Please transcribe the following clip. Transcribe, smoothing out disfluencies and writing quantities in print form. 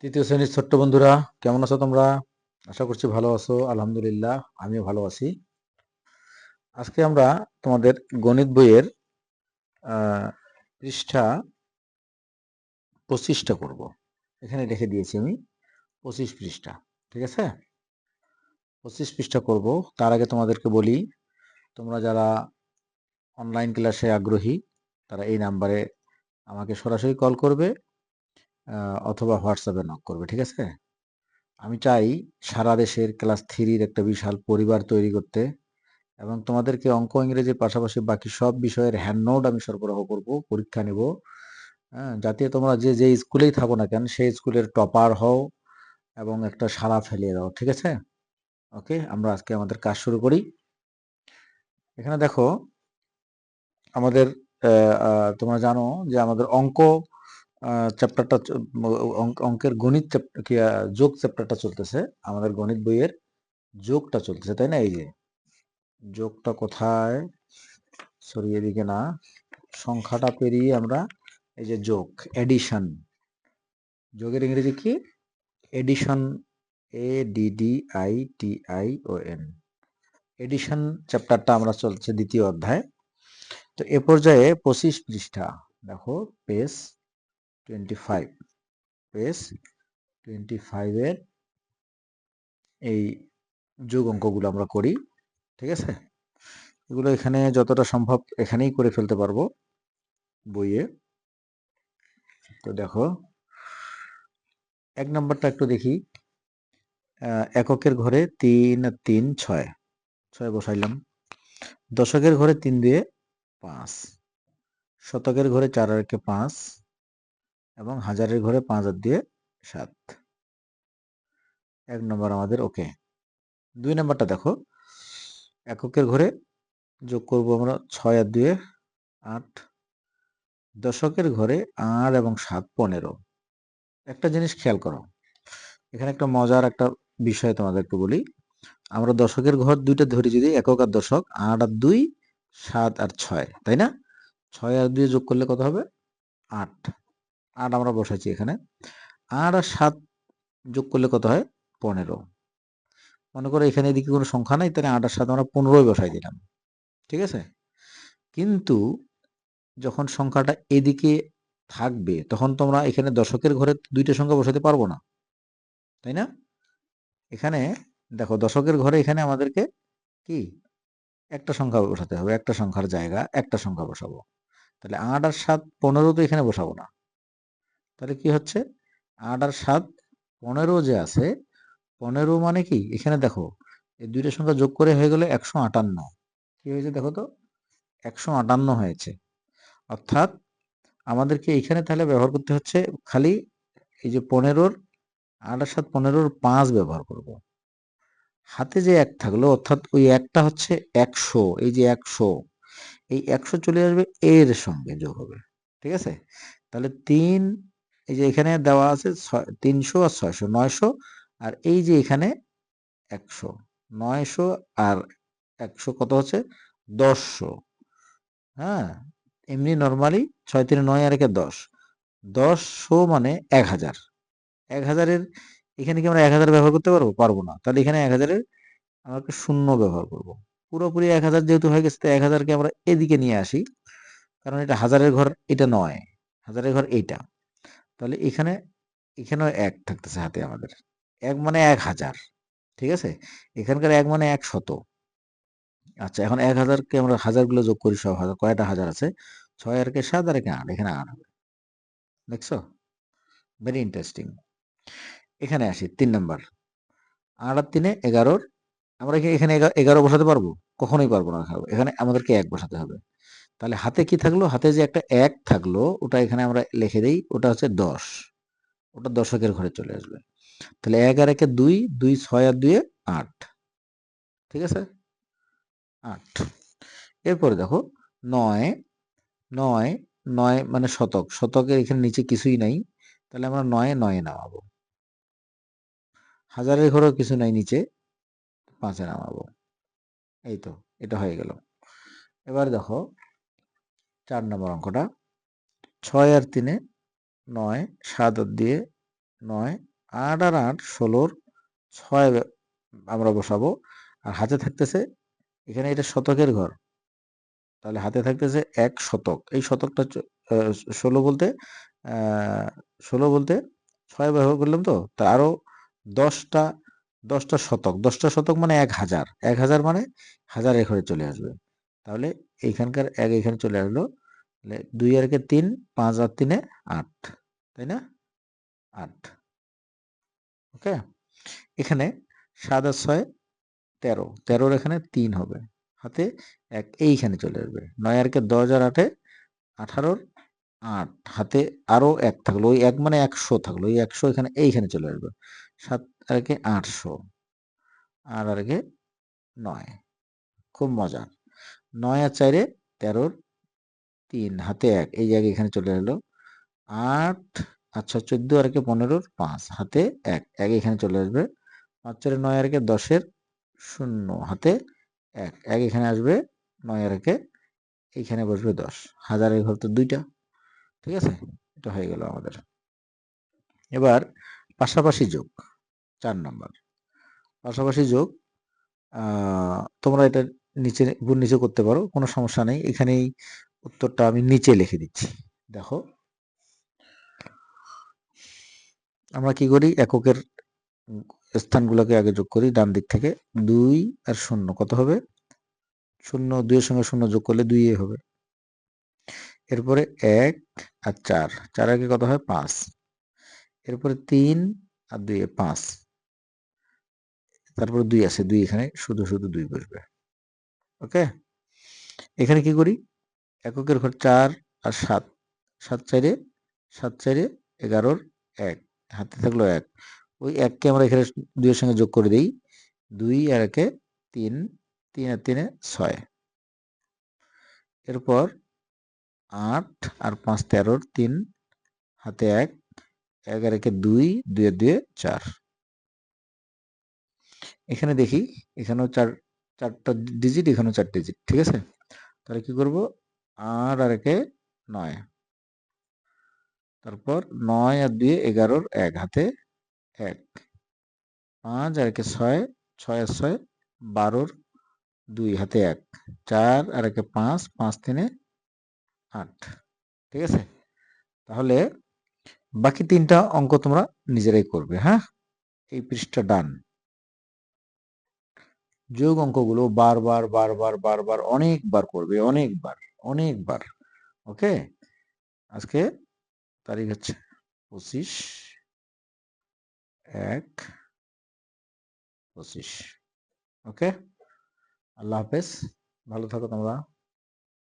তৃতীয় শ্রেণীর ছোট্ট বন্ধুরা, কেমন আছো তোমরা? আশা করছি ভালো আছো। আলহামদুলিল্লাহ, আমিও ভালো আছি। আজকে আমরা তোমাদের গণিত বইয়ের পৃষ্ঠা 25টা করব। এখানে রেখে দিয়েছি আমি 25 পৃষ্ঠা। ঠিক আছে, 25 পৃষ্ঠা করব। তার আগে তোমাদেরকে বলি, তোমরা যারা অনলাইন ক্লাসে আগ্রহী তারা এই নাম্বারে আমাকে সরাসরি কল করবে অথবা হোয়াটসঅ্যাপে নক করবে। ঠিক আছে, আমি চাই সারা দেশের ক্লাস 3-র একটা বিশাল পরিবার তৈরি করতে, এবং তোমাদেরকে অঙ্ক ইংরেজির পাশাপাশি বাকি সব বিষয়ের হ্যান্ড নোট আমি সরবরাহ করব, পরীক্ষা নেব। হ্যাঁ, যাতে তোমরা যে যে স্কুলেই থাকো না কেন সেই স্কুলের টপার হও এবং একটা সাড়া ফেলিয়ে দাও। ঠিক আছে, ওকে, আমরা আজকে আমাদের কাজ শুরু করি। এখানে দেখো, আমাদের তোমরা জানো যে আমাদের অঙ্ক চ্যাপ্টারটা, অঙ্কের গণিত যোগ চ্যাপ্টারটা চলতেছে। আমাদের গণিত বইয়ের যোগটা চলতেছে, তাই না? এই যে যোগটা কোথায়, সরি এদিকে না, সংখ্যাটা পেরিয়ে আমরা এই যে যোগ, এডিশন, যোগের ইংরেজি কি? এডিশন, ADDITION, এডিশন চ্যাপ্টারটা আমরা চলছে দ্বিতীয় অধ্যায়। তো এ পর্যায়ে 25 পৃষ্ঠা দেখো, পেজ 25, পেজ 25 এর এই যোগ অঙ্কগুলো আমরা করি। ঠিক আছে, এগুলো এখানে যতটা সম্ভব এখানেই করে ফেলতে পারবো বইয়ে। তো দেখো, এক নম্বরটা একটু দেখি। এককের ঘরে 3 আর 3 6, 6 বসাইলাম। দশকের ঘরে 3 দিয়ে 5, শতকের ঘরে 4 আর 5, এবং হাজারের ঘরে 5 আর দিয়ে 7। এক নম্বর আমাদের ওকে। দুই নম্বরটা দেখো, এককের ঘরে যোগ করব আমরা 6 আর 2 8, দশকের ঘরে 8 এবং 7 15। একটা জিনিস খেয়াল করো, এখানে একটা মজার একটা বিষয় তোমাদেরকে বলি। আমরা দশকের ঘর দুইটা ধরি, যদি একক আর দশক, 8 আর 2 7 আর 6, তাই না? 6 আর 2 যোগ করলে কত হবে? 8। 8 আমরা বসাচ্ছি এখানে। 8 আর 7 যোগ করলে কত হয়? 15। মনে করো এখানে এদিকে কোনো সংখ্যা নাই, তাহলে 8 আর 7 আমরা 15 বসাই দিলাম। ঠিক আছে, কিন্তু যখন সংখ্যাটা এদিকে থাকবে তখন তোমরা এখানে দশকের ঘরে দুইটা সংখ্যা বসাতে পারবো না, তাই না? এখানে দেখো, দশকের ঘরে এখানে আমাদেরকে কি একটা সংখ্যা বসাতে হবে, একটা সংখ্যার জায়গা একটা সংখ্যা বসাবো। তাহলে 8 আর 7 15 তো এখানে বসাবো না। তাহলে কি হচ্ছে, 8 আর 7 15 যে আছে, 15 মানে কি, এখানে দেখো এই দুইটা সংখ্যা যোগ করে হয়ে গেলে 158। কি হয়েছে দেখো তো, 158 হয়েছে। অর্থাৎ আমাদেরকে এখানে তাহলে ব্যবহার করতে হচ্ছে খালি এই যে 15-র, 8 আর 7 15-র 5 ব্যবহার করব। হাতে যে এক থাকলো, অর্থাৎ ওই একটা হচ্ছে 100, এই যে 100, এই 100 চলে আসবে এর সঙ্গে যোগ হবে। ঠিক আছে, তাহলে 3, এই যে এখানে দেওয়া আছে 300 আর 600 900, আর এই যে এখানে 100, 900 আর 100 কত হচ্ছে? 1000। হ্যাঁ, এমনি নর্মালি 6 3 9 আর 1 10, 1000 মানে 1000। 1000-এর এখানে কি আমরা 1000 ব্যবহার করতে পারবো? পারবো না। তাহলে এখানে 1000-এর আমরা একটা শূন্য ব্যবহার করব। পুরোপুরি 1000 যেহেতু হয়ে গেছে, তো 1000-কে আমরা এদিকে নিয়ে আসি, কারণ এটা হাজারের ঘর, এটা নয়, হাজারের ঘর এইটা। তাহলে এখানে, এখানেও 1 থাকতেছে হাতে আমাদের। 1 মানে 1000। ঠিক আছে, এখানকার 1 মানে 100। আচ্ছা, এখন 1000-কে আমরা হাজারগুলো যোগ করি, সব হাজার কয়টা হাজার আছে? 6 আর 7 আর 8, এখানে 8 হবে। দেখছো, ভেরি ইন্টারেস্টিং। এখানে আসি 3 নাম্বার। 8 আর 3 11-র, আমরা কি এখানে 11 বসাতে পারবো? কখনোই পারবো না। এখানে আমাদেরকে 1 বসাতে হবে। তাহলে হাতে কি থাকলো? হাতে যে একটা 1 থাকলো, ওটা এখানে আমরা লিখে দেই, ওটা হচ্ছে 10। ওটা দশকের ঘরে চলে আসবে। তাহলে 1 আর 1 2, 2 6 আর 2 8। ঠিক আছে, 8। এরপরে দেখো 9, 9, 9 মানে শতক, শতকের এখানে নিচে কিছুই নাই, তাহলে আমরা 9 9 নামাবো। হাজারের ঘরেও কিছু নাই নিচে, 5-এ নামাবো। এই তো, এটা হয়ে গেল। এবার দেখো 4 নম্বর অঙ্কটা। 6 আর 3 9, 7 আর 2 9, 8 আর 8 16-র 6 আমরা বসাবো। আর হাতে থাকতেছে এখানে এটা শতকের ঘর, তাহলে হাতে থাকতেছে 1 শতক। এই শতকটা 16 বলতে 16 বলতে 6 ব্যবহার করলাম তো, তা আরো 10টা 10টা শতক, 10টা শতক মানে 1000, 1000 মানে হাজারের ঘরে চলে আসবে। তাহলে এইখানকার 1 এখানে চলে আসলো, তাহলে 2 আর 1 3, 5 আর 3 8, তাই না? 8। ওকে, এখানে 7 আর 6 13, 13-র এখানে 3 হবে, হাতে 1 এইখানে চলে আসবে। 9 আর 10 আর 8 18-র 8, হাতে আরো 1 থাকলো, ওই 1 মানে 100 থাকলো, ওই 100 এখানে এইখানে চলে আসবে। 7 আর 800, আর 9। খুব মজা। 9 আর 4 13-র 3, হাতে 1, এই জায়গায় এখানে চলে এলো। 8, আচ্ছা 14 আর 15-র 5, হাতে 1, 1 এখানে চলে আসবে। 5 4 9 আর 10-এর 0, হাতে 1, 1 এখানে আসবে। 9 আর 1 এইখানে বসবে 10, হাজারের ঘর তো 2টা। ঠিক আছে, এটা হয়ে গেল আমাদের। এবার পাশাপাশি যোগ 4 নাম্বার। পাশাপাশি যোগ তোমরা এটা নিচে উপর নিচে করতে পারো, কোনো সমস্যা নেই। এখানেই উত্তরটা আমি নিচে লিখে দিচ্ছি। দেখো আমরা কি করি, এককের স্থানগুলোকে আগে যোগ করি ডান দিক থেকে। 2 আর 0 কত হবে? 0, 2 এর সঙ্গে 0 যোগ করলে 2 হবে। এরপরে 1 আর 4, 4 আগে কত হয়? 5। এরপরে 3 আর 2 5, তারপরে 2 আছে, 2 এখানে শুধু 2 বসবে। ওকে, এখানে কি করি, এককের ঘর 4 আর 7, 7 4 7 4 11-র 1, হাতে থাকলো 1, ওই 1 কে আমরা এখানে 2 এর সঙ্গে যোগ করে দেই। 2 আর 1 3, 3 আর 3 6। এরপর 8 আর 5 13-র 3, হাতে 1, 1 আর 1 2, 2 আর 2 4। এখানে দেখি, এখানেও 4টা ডিজিট, এখানেও 4 ডিজিট। ঠিক আছে, তাহলে কি করব, 8 আর 1 9, তারপর 9 আর 2 11-র 1, হাতে 1, 5 আর 1 6, 6 আর 6 12-র 2, হাতে 1, 4 আর 1 5, 5 3 8। ঠিক আছে, তাহলে বাকি 3টা অঙ্ক তোমরা নিজেরাই করবে। হ্যাঁ, এই পৃষ্ঠা ডান। যোগ অঙ্কগুলো বারবার বারবার বারবার অনেকবার করবে, অনেকবার অনেকবার। ওকে, আজকে তারিখ হচ্ছে 25/1/25। ওকে, আল্লাহ হাফেজ, ভালো থাকো তোমরা।